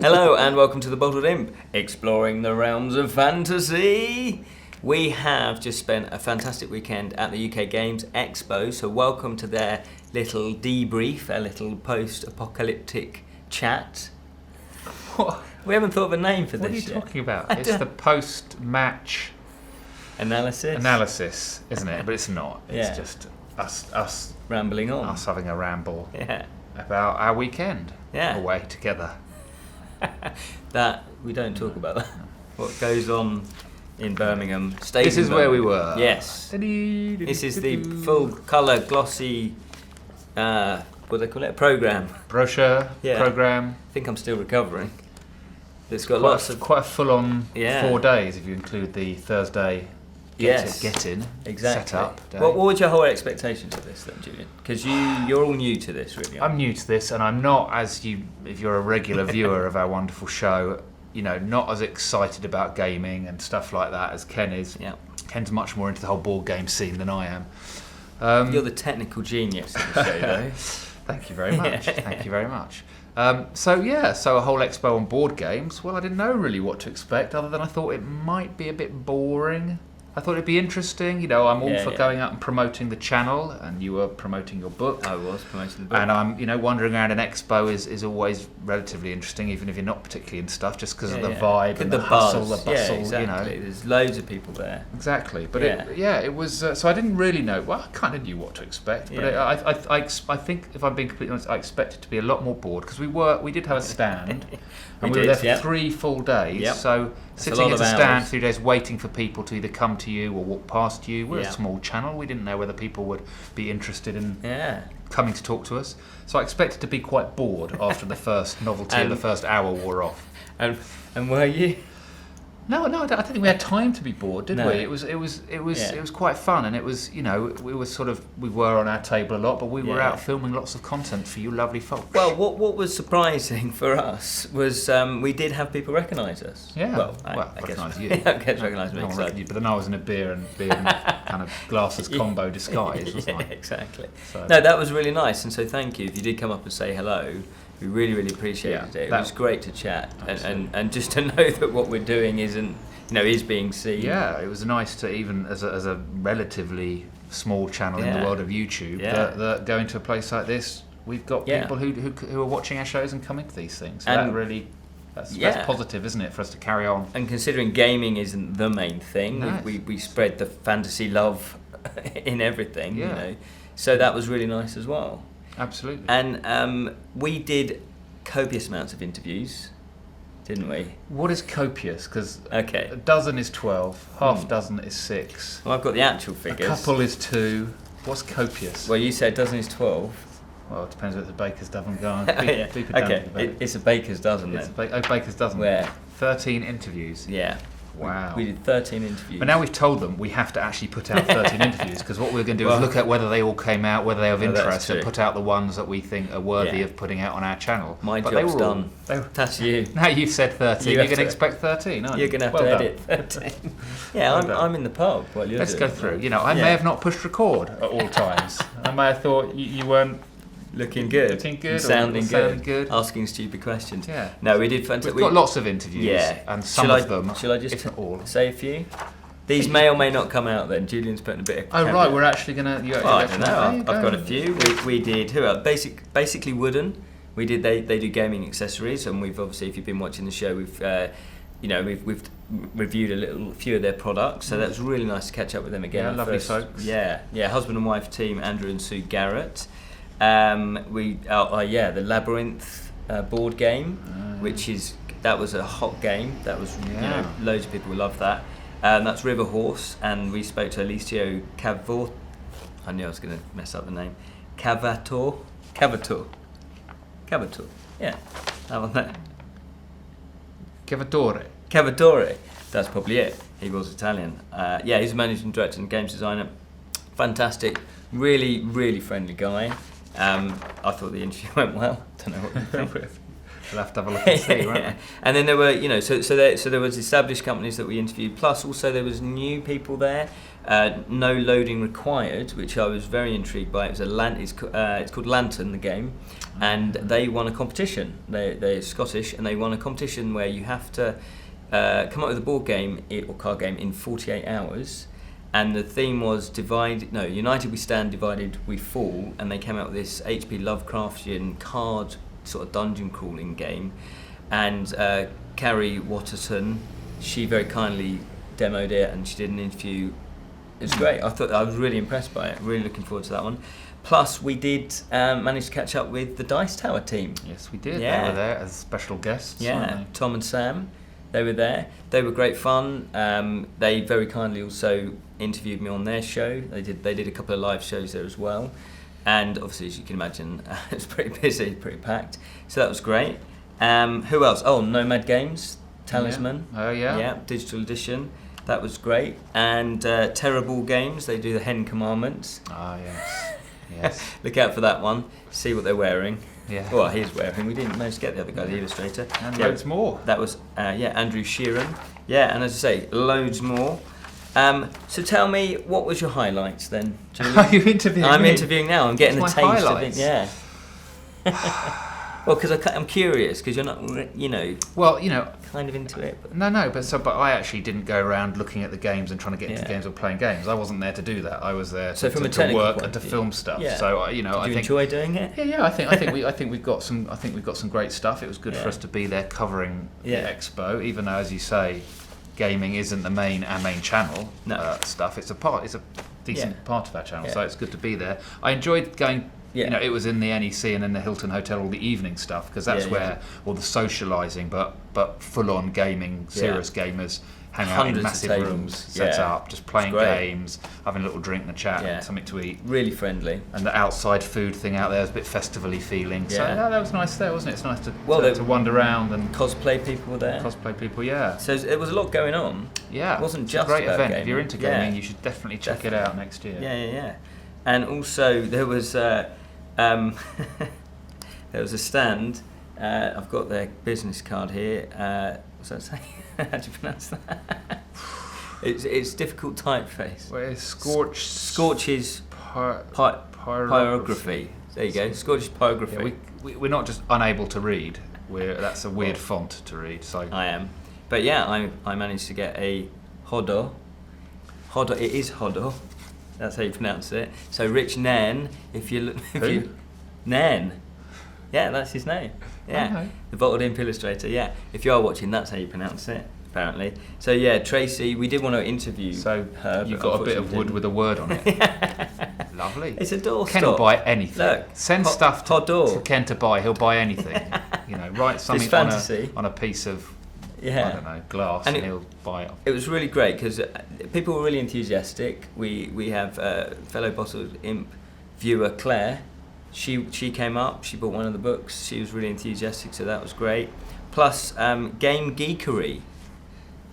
Hello and welcome to the Bottled Imp, exploring the realms of fantasy. We have just spent a fantastic weekend at the UK Games Expo, so welcome to their little debrief, a little post-apocalyptic chat. What? We haven't thought of a name for What this are you yet. talking about? It's the post-match Analysis, isn't it? But it's not. It's Yeah. just us rambling on. us having a ramble Yeah. about our weekend Yeah. away together. That, we don't talk about that. What goes on in Birmingham. Stays This in is where we Birmingham. were. Yes. This is the full colour, glossy, what do they call it? Programme. brochure Yeah. program. I think I'm still recovering. It's got lots of... Quite a full-on Yeah. 4 days if you include the Thursday Yes. get in Exactly. setup day. What was your whole expectations of this then, Julian? Because you're all new to this, really. I'm new to this, and I'm not, if you're a regular viewer of our wonderful show, not as excited about gaming and stuff like that as Ken is. Yeah. Ken's much more into the whole board game scene than I am. You're the technical genius of the show, though. Thank you very much. Thank you very much. So a whole expo on board games. Well, I didn't know really what to expect, other than I thought it might be a bit boring. I thought it'd be interesting. I'm all for going out and promoting the channel, and you were promoting your book. I was promoting the book. And I'm, wandering around an expo is always relatively interesting, even if you're not particularly into stuff, just because of the vibe and the hustle, the bustle. Yeah, exactly. There's loads of people there. Exactly. But it was. So I didn't really know. Well, I kind of knew what to expect, but I think, if I'm being completely honest, I expected to be a lot more bored, because we did have a stand, and we were there for 3 full days. Yep. So That's sitting at a stand hours. 3 days, waiting for people to either come to you or walk past you. We're Yeah. a small channel. We didn't know whether people would be interested in Yeah. coming to talk to us. So I expected to be quite bored after the first novelty of the first hour wore off. And were you? No, I don't think we had time to be bored, did No. we? It was quite fun, and it was, we were on our table a lot, but we were out filming lots of content for you lovely folks. Well, what was surprising for us was we did have people recognise us. Yeah. Well, I recognise guess, you. I guess recognise me. No one so- reckoned you, but then I was in a beer and kind of glasses combo disguise, wasn't I? Exactly. So- No, that was really nice, and so thank you. If you did come up and say hello, we really, really appreciated it. It was great to chat, and just to know that what we're doing is being seen. Yeah, it was nice to, even as a relatively small channel in the world of YouTube, that going to a place like this, we've got people who are watching our shows and coming to these things. So And that's positive, isn't it, for us to carry on? And considering gaming isn't the main thing, No. we spread the fantasy love in everything. Yeah. So that was really nice as well. Absolutely. And we did copious amounts of interviews, didn't we? What is copious? Because Okay. a dozen is 12, half dozen is 6, Well, I've got the actual a figures. couple is 2. What's copious? Well, you said dozen is 12. Well, it depends what the baker's dozen go on. Yeah. Okay, it's a baker's dozen It's then. baker's dozen. Where? 13 interviews. Yeah. Wow. We did 13 interviews. But now we've told them we have to actually put out 13 interviews, because what we're going to do is look at whether they all came out, whether they have that's interest, and true. put out the ones that we think are worthy Yeah. of putting out on our channel. My But they job's were all- done. they were- That's you. Now you've said 13, You you're have going to to- expect 13, aren't you? You're going to have Well to done. edit 13. Yeah, Well done. I'm in the pub while you're Let's doing go it. through. I may have not pushed record at all times. I may have thought you weren't Looking good. Looking good or Sounding sounding good. good. Asking stupid questions. Yeah. No, we did fantastic. We've got lots of interviews, Yeah. and some Shall of them, Shall I just if not all. say a few? These may or may not come out then. Julian's putting a bit of... Oh, right, we're actually going to... Well, I don't know. I've got a few. We did... Who else? Basically Wooden. We did... They do gaming accessories, and we've obviously, if you've been watching the show, we've reviewed a few of their products, so that's really nice to catch up with them again. Yeah, lovely folks. Yeah, husband and wife team, Andrew and Sue Garrett. The Labyrinth board game, that was a hot game. That was loads of people loved that. That's River Horse, and we spoke to Alicio Cavor. I knew I was going to mess up the name. Cavator. Yeah, that one there. Cavadore. That's probably it. He was Italian. He's a managing director and games designer. Fantastic, really, really friendly guy. I thought the interview went well. Don't know what you think. We'll have to have a look and see, won't we? And then there were, so there was established companies that we interviewed. Plus, also there was new people there. No loading required, which I was very intrigued by. It was it's called Lantern, the game, and they won a competition. They're Scottish, and they won a competition where you have to come up with a board game or card game in 48 hours. And the theme was United we stand, divided we fall. And they came out with this H.P. Lovecraftian card sort of dungeon crawling game. And Carrie Watterson, she very kindly demoed it, and she did an interview. It was great. I was really impressed by it. Really looking forward to that one. Plus, we did manage to catch up with the Dice Tower team. Yes, we did. Yeah. They were there as special guests. Yeah, Tom and Sam. They were there. They were great fun. They very kindly also interviewed me on their show. They did a couple of live shows there as well. And obviously, as you can imagine, it was pretty busy, pretty packed. So that was great. Who else? Oh, Nomad Games, Talisman. Yeah. Oh, yeah. Yeah, digital edition. That was great. And Terrible Games, they do the Hen Commandments. Ah, yes. Yes. Look out for that one. See what they're wearing. Yeah. Well, he's wearing. We didn't manage to get the other guy, the illustrator. And loads more. That was, Andrew Sheeran. Yeah, and as I say, loads more. So tell me, what was your highlights then, Julian? Are you interviewing I'm me? interviewing now. I'm getting the What's taste my of it. highlights? Yeah. Well, because I'm curious, because you're not, Well, kind of into it. But No, but I actually didn't go around looking at the games and trying to get into the games or playing games. I wasn't there to do that. I was there So to, from a to technical work point and to of view. film stuff. Yeah. So I Did think you enjoy doing it? Yeah. I think we've got some great stuff. It was good for us to be there covering the expo, even though, as you say, gaming isn't our main channel. No. Stuff. It's a decent part of our channel. Yeah. So it's good to be there. I enjoyed going. Yeah. It was in the NEC and in the Hilton Hotel, all the evening stuff, because that's where all the socialising, but full-on gaming, serious gamers hang out in Hundreds of massive tables. rooms, set up, just playing great. games, having a little drink and a chat, and something to eat. Really friendly. And the outside food thing out there was a bit festival-y feeling. So Yeah. that was nice there, wasn't it? It's nice to There- wander around and Cosplay people were there. cosplay people, yeah. So there was a lot going on. Yeah. It wasn't It's just a great about event. gaming. If you're into Yeah. gaming, you should definitely check it out next year. Yeah. And also there was there was a stand. I've got their business card here. What's that say? How do you pronounce that? It's difficult typeface. Well, it's Scorch's pyrography. There you go. Scorch's pyrography. Yeah, we're not just unable to read. That's a weird font to read. So I am. But yeah, I managed to get a Hodor. Hodor. It is Hodor. That's how you pronounce it. So Rich Nairn, if you look, Nairn. Yeah, that's his name. Yeah, Okay. The Bottled Imp illustrator. Yeah, if you are watching, that's how you pronounce it. Apparently. So yeah, Tracy, we did want to interview her. You've but got a bit of wood unfortunately with a word on it. Lovely. It's a door Ken will stop. buy anything. Look, Send stuff to Hodor. Ken to buy. He'll buy anything. Write something fantasy. on a piece of Yeah. I don't know, glass, And and he'll buy it. It was really great because people were really enthusiastic. We have fellow Bottled Imp viewer Claire. She came up. She bought one of the books. She was really enthusiastic, so that was great. Plus, Game Geekery.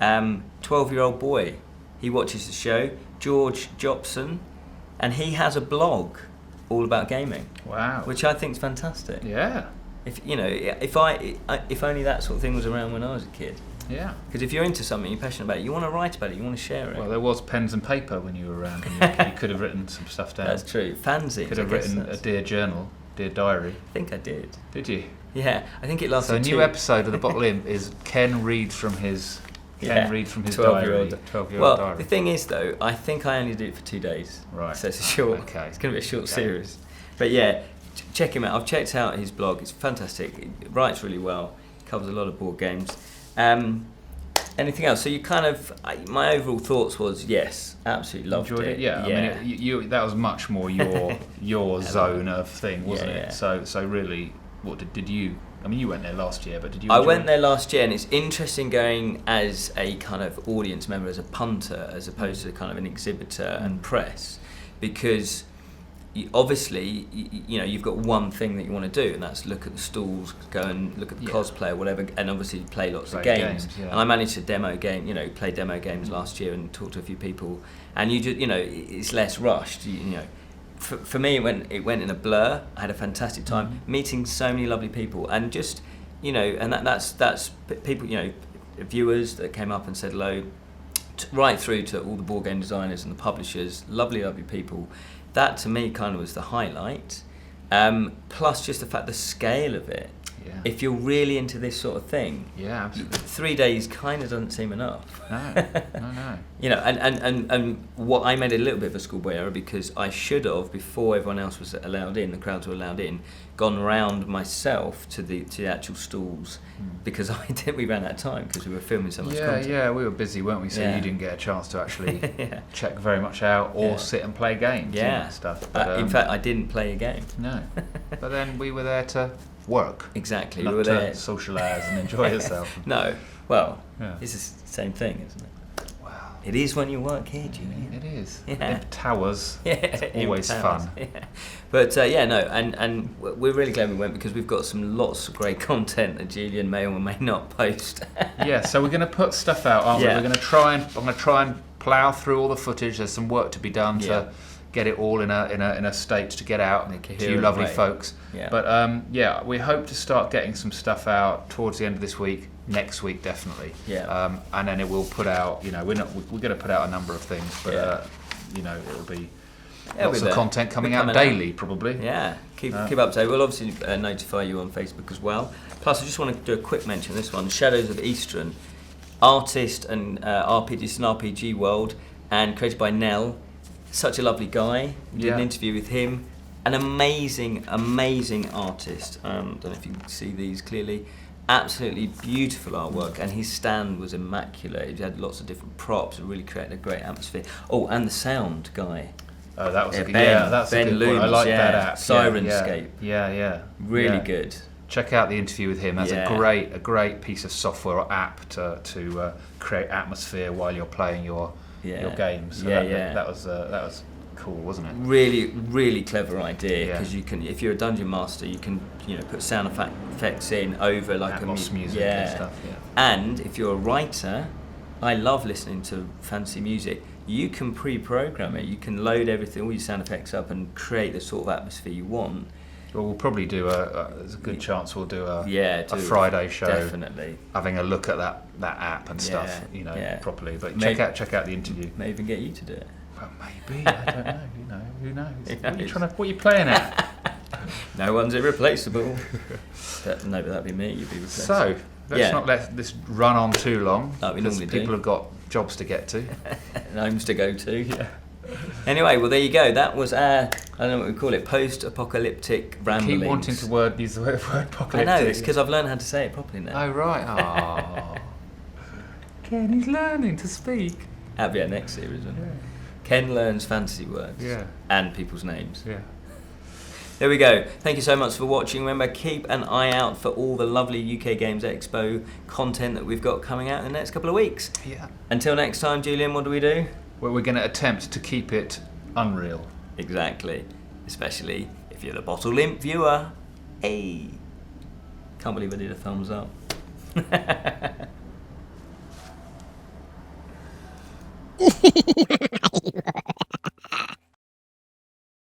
12-year-old boy. He watches the show. George Jobson, and he has a blog all about gaming. Wow. Which I think is fantastic. Yeah. If only that sort of thing was around when I was a kid. Yeah. Because if you're into something, you're passionate about it, you want to write about it, you want to share it. Well, there was pens and paper when you were around, and you could have written some stuff down. That's true. Fanzines. Could have written a dear journal, dear diary. I think I did. Did you? Yeah, I think it lasted. So a new episode of the Bottle Imp is Ken reads from his diary. 12-year-old Well, diary. the thing is though, I think I only did it for 2 days. Right. So it's a short. Okay. It's going to be a short series. But yeah, check him out. I've checked out his blog. It's fantastic. It writes really well. Covers a lot of board games. Anything else? So you kind of, my overall thoughts was yes, absolutely loved Enjoyed it. Yeah. I mean, you that was much more your zone of thing, wasn't Yeah, it? yeah. So really, what did you? I mean, you went there last year, but did you? I enjoy went it? there last year, and it's interesting going as a kind of audience member, as a punter, as opposed to kind of an exhibitor and press, because obviously, you've got one thing that you want to do, and that's look at the stalls, go and look at the cosplay or whatever, and obviously play lots of games. Yeah. And I managed to play demo games last year and talk to a few people, and you just, it's less rushed. For me, it went in a blur. I had a fantastic time meeting so many lovely people, and just you know, and that's people, you know, viewers that came up and said hello, right through to all the board game designers and the publishers, lovely people. That to me kind of was the highlight. Plus just the fact, the scale of it. Yeah. If you're really into this sort of thing, Yeah, absolutely. 3 days kind of doesn't seem enough. No. You know, and what I made a little bit of a schoolboy error, because I should have, before everyone else was allowed in, the crowds were allowed in, gone round myself to the actual stalls, because we ran out of time because we were filming so much content. Yeah, we were busy, weren't we? So you didn't get a chance to actually check very much out or sit and play games and stuff. But, in fact, I didn't play a game. No, but then we were there to work. Exactly, not we were to there socialise and enjoy yourself. No, well, Yeah. it's the same thing, isn't it? Wow. It is when you work here, Julian. It is. Yeah. Imp Towers. Yeah, It's always Imp fun. Towers, yeah. But and we're really glad we went, because we've got lots of great content that Julian may or may not post. Yeah, so we're going to put stuff out, aren't we? Yeah. I'm going to try and plough through all the footage. There's some work to be done to get it all in a state to get out to you lovely folks. Yeah. But we hope to start getting some stuff out towards the end of this week, next week definitely. Yeah. And then it will put out. You know, we're going to put out a number of things, but you know, it'll be lots of content coming out daily, probably. Yeah, keep up to date. We'll obviously notify you on Facebook as well. Plus, I just want to do a quick mention of this one: Shadows of Eastern, artist and RPG, it's an RPG world, and created by Nell. Such a lovely guy. Did an interview with him. An amazing artist. Don't know if you can see these clearly. Absolutely beautiful artwork, and his stand was immaculate. He had lots of different props and really created a great atmosphere. Oh, and the sound guy. Oh, that was that's a good Loomis, one. I like that app. Sirenscape. Yeah. Really good. Check out the interview with him. That's a great piece of software or app to create atmosphere while you're playing your games. So that was cool, wasn't it? Really clever idea, because you can, if you're a dungeon master, you can put sound effects in over like Atmos music and stuff. Yeah. And if you're a writer, I love listening to fancy music. You can pre-program it. You can load everything, all your sound effects up, and create the sort of atmosphere you want. Well, we'll probably do there's a good chance we'll do a Friday show. Definitely. Having a look at that app and stuff, properly. But check out the interview. May even get you to do it. Well, maybe. I don't know. Who knows? What are you playing at? No one's irreplaceable. But that'd be me. You'd be replaceable. So let's not let this run on too long. Like we normally do. People have got jobs to get to, and homes to go to. Yeah. Anyway, well, there you go. That was our, I don't know what we call it, post-apocalyptic ramblings. Keep wanting to use the word apocalyptic. I know, it's because I've learned how to say it properly now. Oh, right. Oh. Ken, he's learning to speak. That'll be our next series, isn't it? Ken learns fantasy words. Yeah. And people's names. Yeah. There we go. Thank you so much for watching. Remember, keep an eye out for all the lovely UK Games Expo content that we've got coming out in the next couple of weeks. Yeah. Until next time, Julian, what do we do? Well, we're going to attempt to keep it unreal. Exactly. Especially if you're the Bottled Imp viewer. Hey! Can't believe I did a thumbs up.